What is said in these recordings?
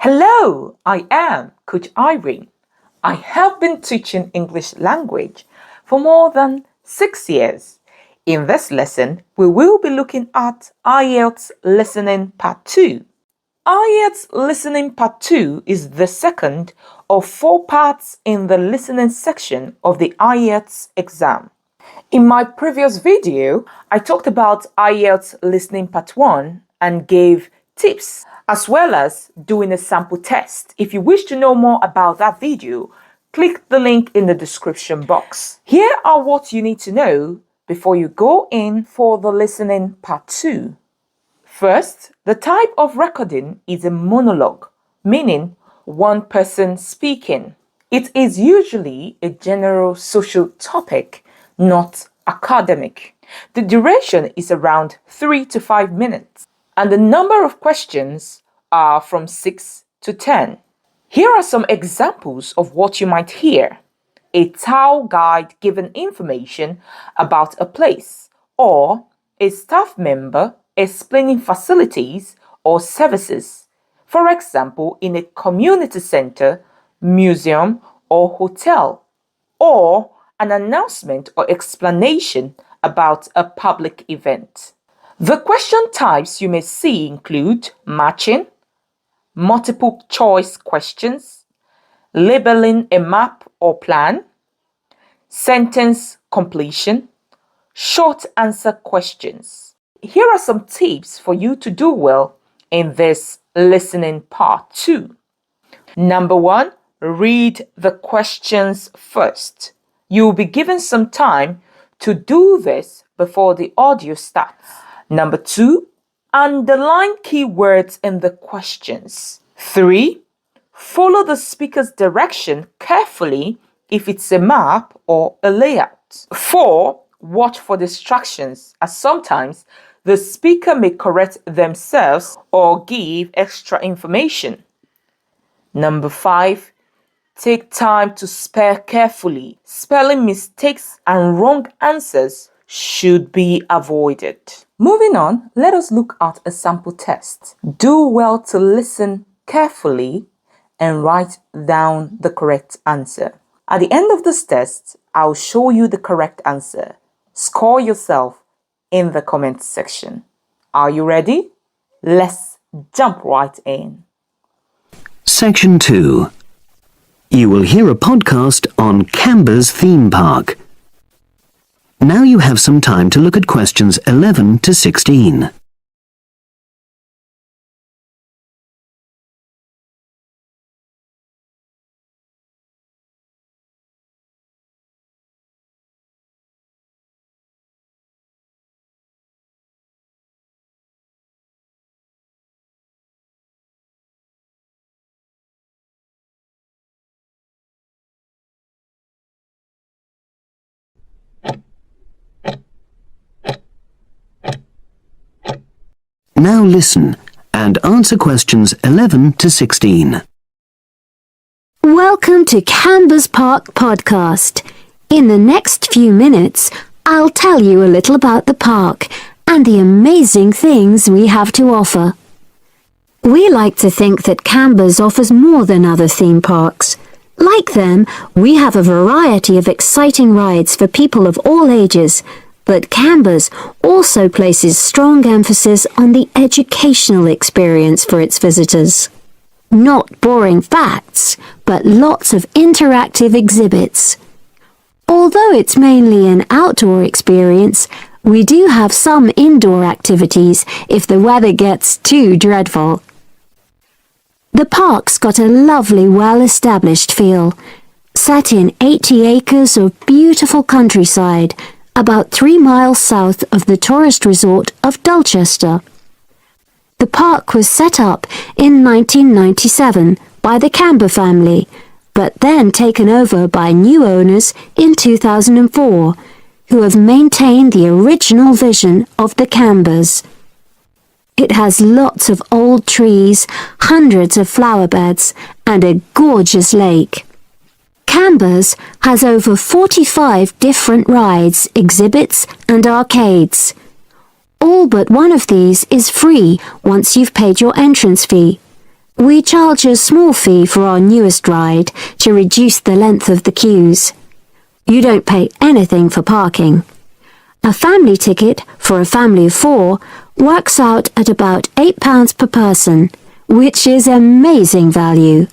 Hello, I am Coach Irene. I have been teaching English language for more than 6 years. In this lesson, we will be looking at IELTS Listening Part 2. IELTS Listening Part 2 is the second of 4 parts in the listening section of the IELTS exam. In my previous video, I talked about IELTS Listening Part 1 and gave tips as well as doing a sample test. If you wish to know more about that video, click the link in the description box. Here are what you need to know before you go in for the listening part 2. First, the type of recording is a monologue, meaning one person speaking. It is usually a general social topic, not academic. The duration is around 3 to 5 minutes. And the number of questions are from 6 to 10. Here are some examples of what you might hear. A tour guide giving information about a place, or a staff member explaining facilities or services. For example, in a community center, museum, or hotel, or an announcement or explanation about a public event. The question types you may see include matching, multiple choice questions, labeling a map or plan, sentence completion, short answer questions. Here are some tips for you to do well in this listening part 2. Number 1, read the questions first. You'll be given some time to do this before the audio starts. Number 2, underline keywords in the questions. 3, follow the speaker's direction carefully if it's a map or a layout. 4, watch for distractions, as sometimes the speaker may correct themselves or give extra information. Number 5, take time to spell carefully. Spelling mistakes and wrong answers should be avoided. Moving on, let us look at a sample test. Do well to listen carefully and write down the correct answer. At the end of this test, I'll show you the correct answer. Score yourself in the comment section. Are you ready? Let's jump right in. Section 2. You will hear a podcast on Canberra's theme park. Now you have some time to look at questions 11 to 16. Now listen and answer questions 11 to 16. Welcome to Canberra's Park podcast. In the next few minutes, I'll tell you a little about the park and the amazing things we have to offer. We like to think that Canberra's offers more than other theme parks. Like them, we have a variety of exciting rides for people of all ages, but Canberra's also places strong emphasis on the educational experience for its visitors. Not boring facts, but lots of interactive exhibits. Although it's mainly an outdoor experience, we do have some indoor activities if the weather gets too dreadful. The park's got a lovely, well-established feel, set in 80 acres of beautiful countryside, about 3 miles south of the tourist resort of Dulchester. The park was set up in 1997 by the Camber family, but then taken over by new owners in 2004, who have maintained the original vision of the Cambers. It has lots of old trees, hundreds of flower beds, and a gorgeous lake. Cambers has over 45 different rides, exhibits, and arcades. All but one of these is free once you've paid your entrance fee, We charge a small fee for our newest ride to reduce the length of the queues. You don't pay anything for parking. A family ticket for a family of 4 works out at about £8 per person, which is amazing value.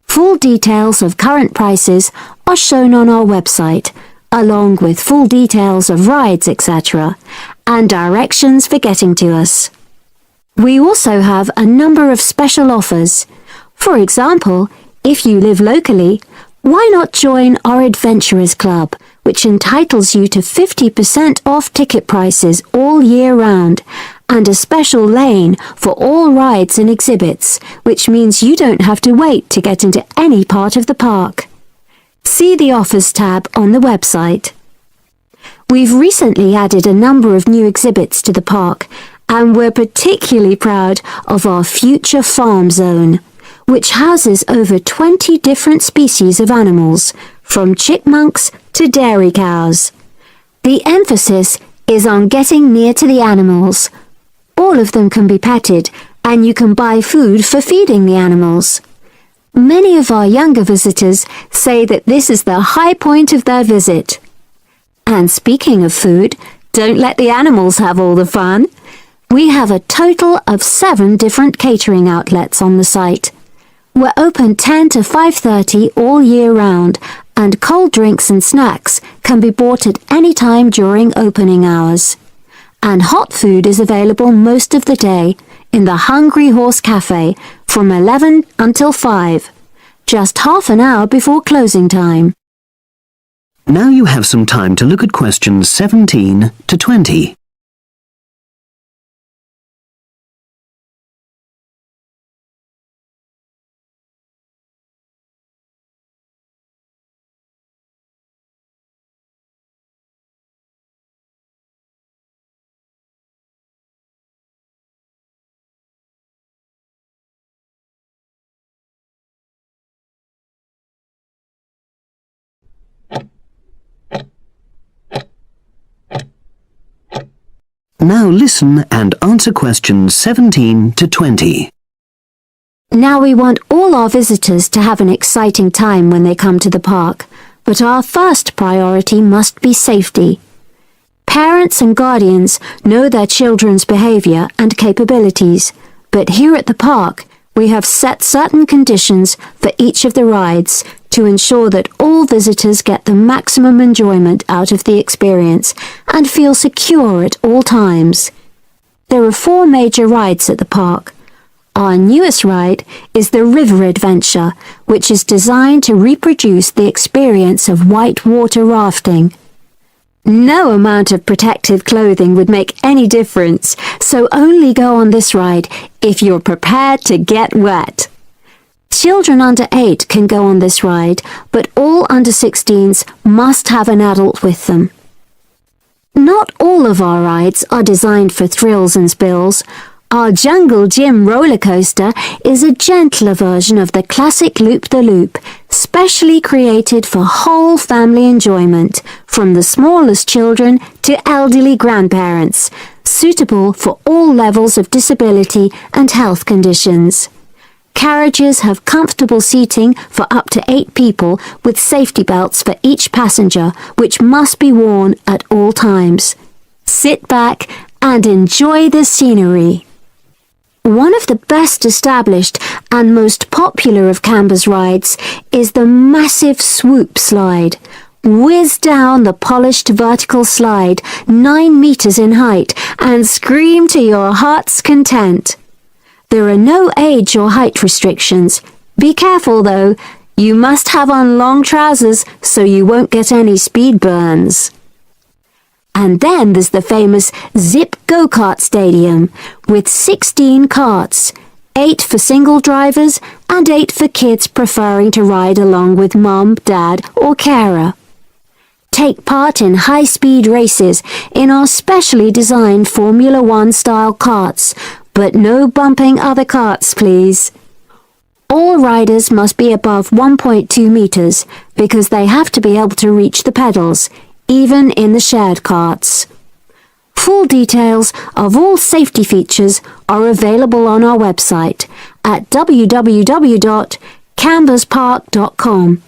Full details of current prices are shown on our website, along with full details of rides, etc., and directions for getting to us. We also have a number of special offers. For example, if you live locally, why not join our Adventurers Club, which entitles you to 50% off ticket prices all year round, and a special lane for all rides and exhibits, which means you don't have to wait to get into any part of the park. See the Offers tab on the website. We've recently added a number of new exhibits to the park, and we're particularly proud of our Future Farm Zone, which houses over 20 different species of animals, from chipmunks to dairy cows. The emphasis is on getting near to the animals. All of them can be petted, and you can buy food for feeding the animals. Many of our younger visitors say that this is the high point of their visit. And speaking of food, don't let the animals have all the fun. We have a total of 7 different catering outlets on the site. We're open 10 to 5:30 all year round, and cold drinks and snacks can be bought at any time during opening hours. And hot food is available most of the day in the Hungry Horse Cafe from 11 until 5, just half an hour before closing time. Now you have some time to look at questions 17 to 20. Now listen and answer questions 17 to 20. Now we want all our visitors to have an exciting time when they come to the park, but our first priority must be safety. Parents and guardians know their children's behavior and capabilities, but here at the park, we have set certain conditions for each of the rides to ensure that all visitors get the maximum enjoyment out of the experience and feel secure at all times. There are 4 major rides at the park. Our newest ride is the River Adventure, which is designed to reproduce the experience of whitewater rafting. No amount of protective clothing would make any difference, so only go on this ride if you're prepared to get wet. Children under 8 can go on this ride, but all under 16s must have an adult with them. Not all of our rides are designed for thrills and spills. Our Jungle Gym roller coaster is a gentler version of the classic Loop-the-Loop, specially created for whole family enjoyment, from the smallest children to elderly grandparents, suitable for all levels of disability and health conditions. Carriages have comfortable seating for up to 8 people with safety belts for each passenger, which must be worn at all times. Sit back and enjoy the scenery. One of the best established and most popular of Canberra's rides is the massive swoop slide. Whiz down the polished vertical slide 9 meters in height and scream to your heart's content. There are no age or height restrictions. Be careful though, you must have on long trousers so you won't get any speed burns. And then there's the famous Zip Go-Kart Stadium with 16 karts, 8 for single drivers and 8 for kids preferring to ride along with mum, dad or carer. Take part in high-speed races in our specially designed Formula 1 style karts, but no bumping other karts, please. All riders must be above 1.2 meters because they have to be able to reach the pedals, even in the shared karts. Full details of all safety features are available on our website, at www.camberspark.com.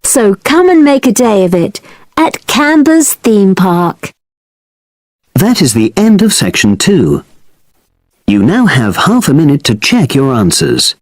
So come and make a day of it at Canberra's Theme Park. That is the end of section 2. You now have half a minute to check your answers.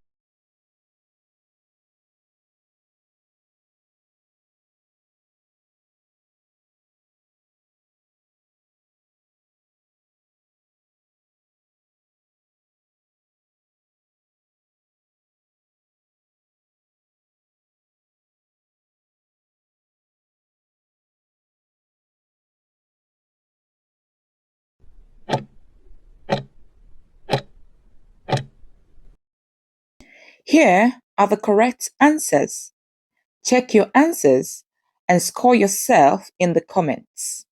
Here are the correct answers. Check your answers and score yourself in the comments.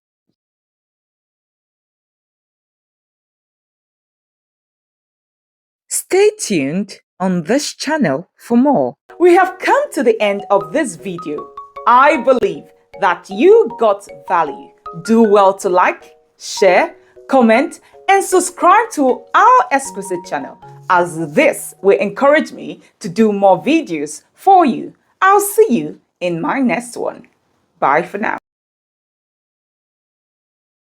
Stay tuned on this channel for more. We have come to the end of this video. I believe that you got value. Do well to like, share, comment, and subscribe to our exquisite channel, as this will encourage me to do more videos for you. I'll see you in my next one. Bye for now.